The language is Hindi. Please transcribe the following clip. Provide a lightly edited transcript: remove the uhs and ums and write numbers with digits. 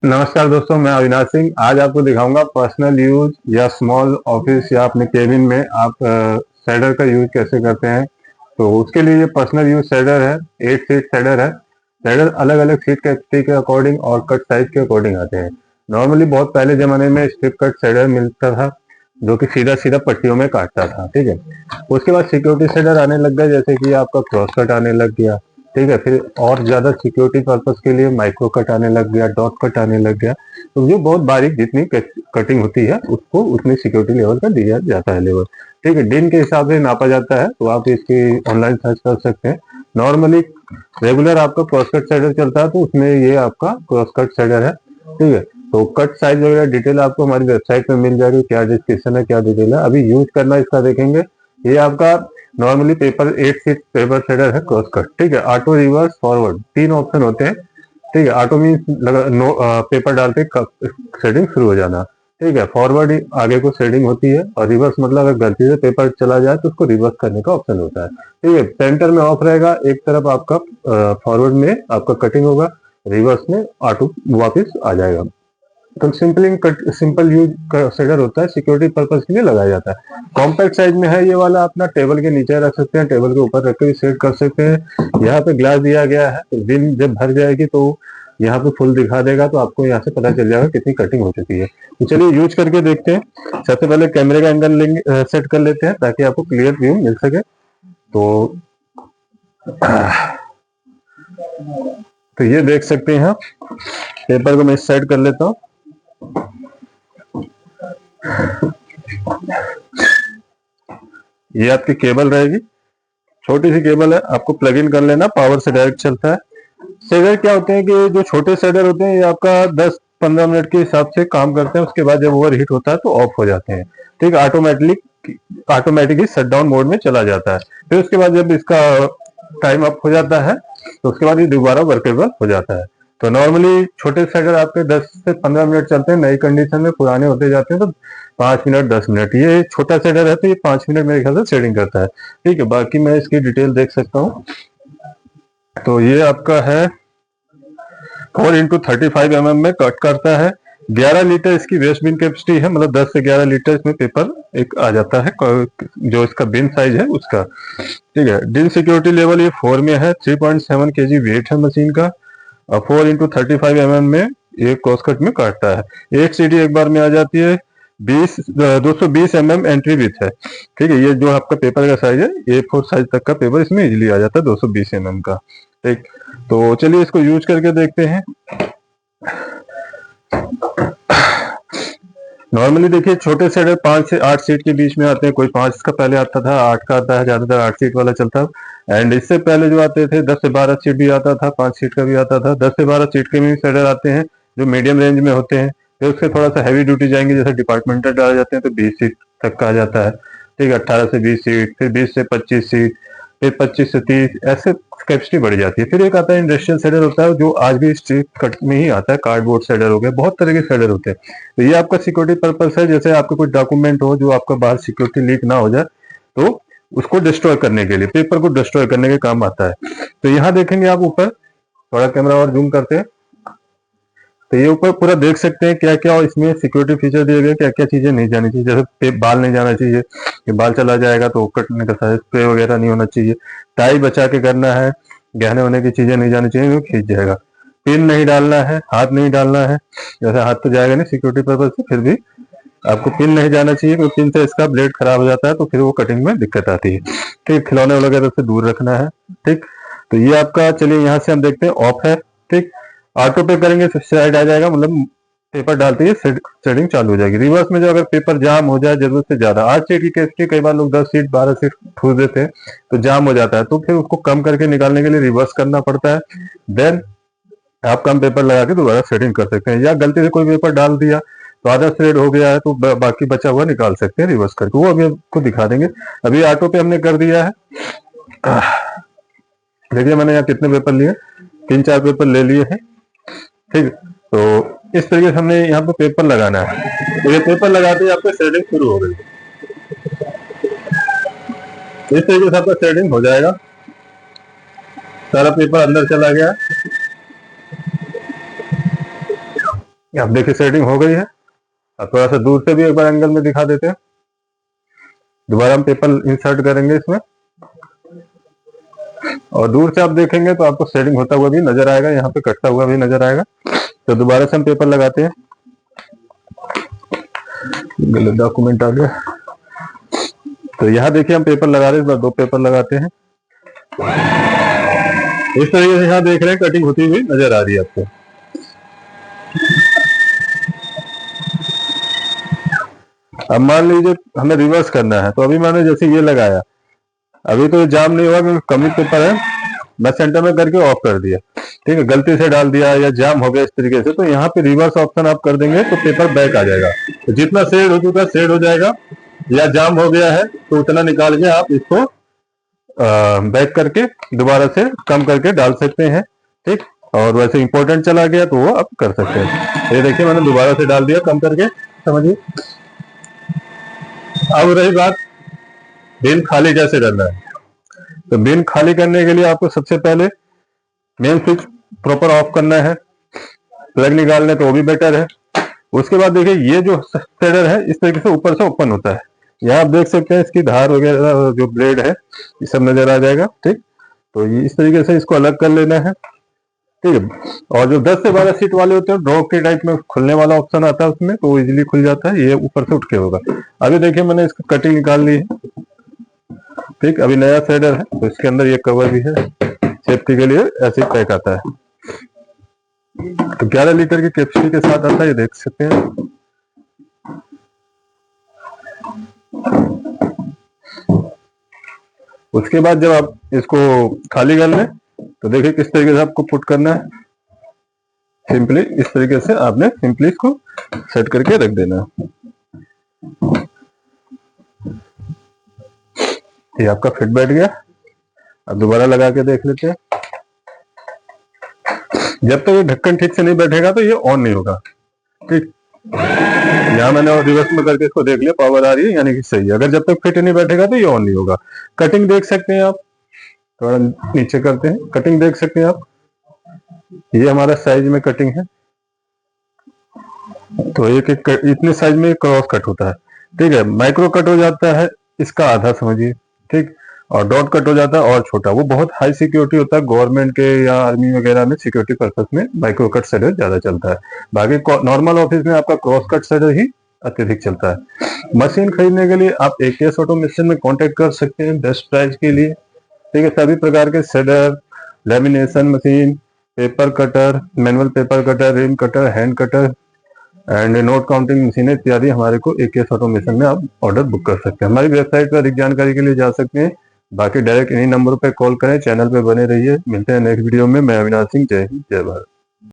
नमस्कार दोस्तों, मैं अविनाश सिंह। आज आपको दिखाऊंगा पर्सनल यूज या स्मॉल ऑफिस या अपने केबिन में आप शेडर का यूज कैसे करते हैं। तो उसके लिए ये पर्सनल यूज शेडर है। 8 सीट शेडर है। शेडर अलग अलग सीट कैपेसिटी के अकॉर्डिंग और कट साइज के अकॉर्डिंग आते हैं। नॉर्मली बहुत पहले जमाने में स्ट्रिप कट शेडर मिलता था जो कि सीधा सीधा पट्टियों में काटता था। ठीक है, उसके बाद सिक्योरिटी शेडर आने लग गए, जैसे कि आपका क्रॉस कट आने लग गया। ठीक है, फिर और ज्यादा सिक्योरिटी पर्पस के लिए माइक्रो कट आने लग गया, डॉट कट आने लग गया। तो जो बहुत बारीक जितनी कटिंग होती है उसको उतनी सिक्योरिटी लेवल का दिया जाता है लेवल। ठीक है, दिन के हिसाब से नापा जाता है, तो आप इसकी ऑनलाइन सर्च कर सकते हैं। नॉर्मली रेगुलर आपका क्रॉस कट शेडर चलता है, तो उसमें ये आपका क्रॉस कट शेडर है। ठीक है, तो कट साइज वगैरह डिटेल आपको हमारी वेबसाइट पे मिल जाएगी, क्या डिस्क्रिप्शन है क्या डिटेल है। अभी यूज करना इसका देखेंगे। ये आपका normally paper 8 sheet paper shader है क्रॉस कट। ठीक है, ऑटो, रिवर्स, फॉरवर्ड 3 ऑप्शन होते हैं। ठीक है, ऑटो मीन्स पेपर डालते शेडिंग शुरू हो जाना। ठीक है, फॉरवर्ड आगे को शेडिंग होती है, और रिवर्स मतलब अगर गलती से पेपर चला जाए तो उसको रिवर्स करने का ऑप्शन होता है। ठीक है, सेंटर में ऑफ रहेगा, एक तरफ आपका फॉरवर्ड में आपका कटिंग होगा, रिवर्स में ऑटो वापिस आ जाएगा। तो सिंपल यूज कंसिडर होता है, सिक्योरिटी पर्पज के लिए लगाया जाता है। कॉम्पैक्ट साइज में है ये वाला, अपना टेबल के नीचे रख सकते हैं, टेबल के ऊपर रख के भी सेट कर सकते हैं। यहाँ पे ग्लास दिया गया है, तो दिन जब भर जाएगी तो यहाँ पे फुल दिखा देगा, तो आपको यहाँ से पता चल जाएगा कितनी कटिंग हो चुकी है। तो चलिए यूज करके देखते हैं। सबसे पहले कैमरे का एंगल लेंगे, सेट कर लेते हैं ताकि आपको क्लियर व्यू मिल सके। तो ये देख सकते हैं आप। पेपर को मैं सेट कर लेता हूँ। ये आपकी केबल रहेगी, छोटी सी केबल है, आपको प्लग इन कर लेना, पावर से डायरेक्ट चलता है। शेडर क्या होते हैं कि जो छोटे शेडर होते हैं ये आपका 10-15 मिनट के हिसाब से काम करते हैं, उसके बाद जब ओवर हीट होता है तो ऑफ हो जाते हैं। ठीक, ऑटोमेटिकली शट डाउन मोड में चला जाता है। फिर उसके बाद जब इसका टाइम अप हो जाता है तो उसके बाद ये दोबारा वर्केबल हो जाता है। तो नॉर्मली छोटे शेडर आपके 10 से 15 मिनट चलते हैं, नई कंडीशन में। पुराने होते जाते हैं तो 5 मिनट 10 मिनट। ये छोटा शेडर है तो ये 5 मिनट मेरे ख्याल से शेडिंग करता है। ठीक है, बाकी मैं इसकी डिटेल देख सकता हूँ। तो ये आपका है 4x35 mm में कट करता है। 11 लीटर इसकी वेस्ट बिन कैपेसिटी है, मतलब 10 से 11 लीटर इसमें पेपर एक आ जाता है, जो इसका बिन साइज है उसका। ठीक है, दिन सिक्योरिटी लेवल ये 4 में है। 3.7 kg वेट है मशीन का, और 4x35 mm में ये क्रॉस कट में काटता है। एक सीडी एक बार में आ जाती है। 220 mm एंट्री विथ है। ठीक है, ये जो आपका पेपर का साइज है, A4 साइज तक का पेपर इसमें इजीली आ जाता है, 220 mm का। ठीक, तो चलिए इसको यूज करके देखते हैं। नॉर्मली देखिए छोटे शेडर 5 से 8 सीट के बीच में आते हैं। कोई 5 का पहले आता था, 8 का आता है, ज्यादातर 8 सीट वाला चलता है। एंड इससे पहले जो आते थे 10 से 12 सीट भी आता था, 5 सीट का भी आता था। 10 से 12 सीट के भी शेडर आते हैं जो मीडियम रेंज में होते हैं। फिर उससे थोड़ा सा हैवी ड्यूटी जाएंगे, जैसे डिपार्टमेंटल डाले जाते हैं तो 20 सीट तक का आ जाता है। ठीक है, 18 से 20 सीट, फिर 20 से 25 सीट, फिर 25 से 30, ऐसे कैपेसिटी बढ़ जाती है। फिर एक आता है इंडस्ट्रियल शेडर होता है, जो आज भी स्ट्रीट कट में ही आता है। कार्डबोर्ड शेडर हो गया, बहुत तरह के शेडर होते हैं। तो ये आपका सिक्योरिटी पर्पस है, जैसे आपका कोई डॉक्यूमेंट हो जो आपका बाहर सिक्योरिटी लीक ना हो जाए, तो उसको डिस्ट्रॉय करने के लिए, पेपर को डिस्ट्रॉय करने के काम आता है। तो यहाँ देखेंगे आप ऊपर, थोड़ा कैमरा और जूम करते हैं, तो ये ऊपर पूरा देख सकते हैं क्या क्या इसमें सिक्योरिटी फीचर दिए गए, क्या क्या चीजें नहीं जानी चाहिए। जैसे बाल नहीं जाना चाहिए, कि बाल चला जाएगा तो कटने का साइज, स्प्रे वगैरह नहीं होना चाहिए, टाई बचा के करना है, गहने होने की चीजें नहीं जानी चाहिए, वो खींच जाएगा। पिन नहीं डालना है, हाथ नहीं डालना है, जैसे हाथ तो जाएगा नहीं सिक्योरिटी पर्पज से, फिर भी आपको पिन नहीं जाना चाहिए, क्योंकि पिन से इसका ब्लेड खराब हो जाता है तो फिर वो कटिंग में दिक्कत आती है। ठीक, खिलौने वगैरह से दूर रखना है। ठीक, तो ये आपका, चलिए यहाँ से हम देखते हैं ऑफ है। ठीक, ऑटो पे करेंगे तो साइड आ जाएगा, मतलब पेपर डालते ही शेडिंग चालू हो जाएगी। रिवर्स में जो अगर पेपर जाम हो जाए जरूरत से ज्यादा, 8 सीट की कैपेसिटी, कई बार लोग 10 सीट 12 सीट ठूस देते हैं तो जाम हो जाता है, तो फिर उसको कम करके निकालने के लिए रिवर्स करना पड़ता है। देन आप कम पेपर लगा के दोबारा शेडिंग कर सकते हैं, या गलती से कोई पेपर डाल दिया तो आधा शेड हो गया है तो बाकी बचा हुआ निकाल सकते हैं रिवर्स करके, वो अभी आपको दिखा देंगे। अभी ऑटो पे हमने कर दिया है। देखिए मैंने यहाँ कितने पेपर लिए, 3-4 पेपर ले लिए हैं। ठीक, तो इस तरीके से हमने यहाँ पे पेपर लगाना है। तो ये पेपर लगाते ही आपका शेडिंग शुरू हो गई, इस तरीके से आपका शेडिंग हो जाएगा। सारा पेपर अंदर चला गया। आप देखिए सेटिंग हो गई है। अब थोड़ा सा दूर से भी एक बार एंगल में दिखा देते हैं। दोबारा हम पेपर इंसर्ट करेंगे इसमें, और दूर से आप देखेंगे तो आपको सेटिंग होता हुआ भी नजर आएगा, यहाँ पे कटता हुआ भी नजर आएगा। तो दोबारा से हम पेपर लगाते हैं। गलत डॉक्यूमेंट आ गया। तो यहाँ देखिए हम पेपर लगा रहे हैं, इस बार 2 पेपर लगाते हैं। इस तरीके से यहाँ देख रहे हैं कटिंग होती हुई नजर आ रही है आपको। अब मान लीजिए हमें रिवर्स करना है, तो अभी मैंने जैसे ये लगाया, अभी तो जाम नहीं हुआ क्योंकि कमिट पेपर है, मैं सेंटर में करके ऑफ कर दिया, ठीक है। गलती से डाल दिया या जाम हो गया इस तरीके से, तो यहाँ पे रिवर्स ऑप्शन आप कर देंगे तो पेपर बैक आ जाएगा। तो जितना शेड हो चुका शेड हो जाएगा, या जाम हो गया है तो उतना निकाल के आप इसको बैक करके दोबारा से कम करके डाल सकते हैं, ठीक। और वैसे इंपॉर्टेंट चला गया तो वो आप कर सकते हैं। ये देखिए मैंने दोबारा से डाल दिया कम करके, समझिए। अब रही बात बिन खाली कैसे करना है, तो बिन खाली करने के लिए आपको सबसे पहले मेन स्विच प्रॉपर ऑफ करना है, प्लग निकालने तो वो भी बेटर है। उसके बाद देखिए ये जो शेडर है इस तरीके से ऊपर से ओपन होता है, यहाँ आप देख सकते हैं इसकी धार वगैरह जो ब्लेड है ये सब नजर आ जाएगा, ठीक। तो ये इस तरीके से इसको अलग कर लेना है, ठीक है। और जो 10 से 12 सीट वाले होते हैं ड्रॉप के टाइप में खुलने वाला ऑप्शन आता है उसमें, तो वो इजीली खुल जाता है, ये ऊपर से उठ के होगा। अभी देखिए मैंने इसकी कटिंग निकाल ली है, ठीक। अभी नया शेडर है तो इसके अंदर ये कवर भी है, सेफ्टी के लिए ऐसे पैक आता है। तो 11 लीटर की कैपेसिटी के साथ आता है, ये देख सकते हैं। उसके बाद जब आप इसको खाली कर लें तो देखिए किस तरीके से आपको पुट करना है। सिंपली इस तरीके से आपने सिंपली इसको सेट करके रख देना है। ये आपका फिट बैठ गया। अब दोबारा लगा के देख लेते हैं। जब तक ये ढक्कन ठीक से नहीं बैठेगा तो ये ऑन नहीं होगा, ठीक। यहाँ मैंने रिवर्स में करके इसको देख लिया, पावर आ रही है यानी कि सही है। अगर जब तक फिट नहीं बैठेगा तो ये ऑन नहीं होगा। कटिंग देख सकते हैं आप, थोड़ा नीचे करते हैं, कटिंग देख सकते हैं आप, ये हमारा साइज में कटिंग है। तो एक इतने साइज में क्रॉस कट होता है, ठीक है। माइक्रो कट हो जाता है इसका आधा समझिए, ठीक। और डॉट कट हो जाता है और छोटा, वो बहुत हाई सिक्योरिटी होता है। गवर्नमेंट के या आर्मी वगैरह में सिक्योरिटी पर्पस में माइक्रो कट शेडर ज्यादा चलता है। बाकी नॉर्मल ऑफिस में आपका क्रॉस कट शेडर ही अत्यधिक चलता है। मशीन खरीदने के लिए आप एकेएस ऑटोमेशन में कांटेक्ट कर सकते हैं बेस्ट प्राइस के लिए, ठीक है। सभी प्रकार के shredder, lamination machine, paper cutter, manual paper cutter, ream cutter, hand cutter and note counting मशीनें इत्यादि हमारे को एकेएस ऑटोमेशन में आप ऑर्डर बुक कर सकते हैं। हमारी वेबसाइट पर अधिक जानकारी के लिए जा सकते हैं। बाकी डायरेक्ट इन्हीं नंबरों पे कॉल करें, चैनल पे बने रहिए। मिलते हैं नेक्स्ट वीडियो में। मैं अविनाश सिंह, जय हिंद, जय भारत।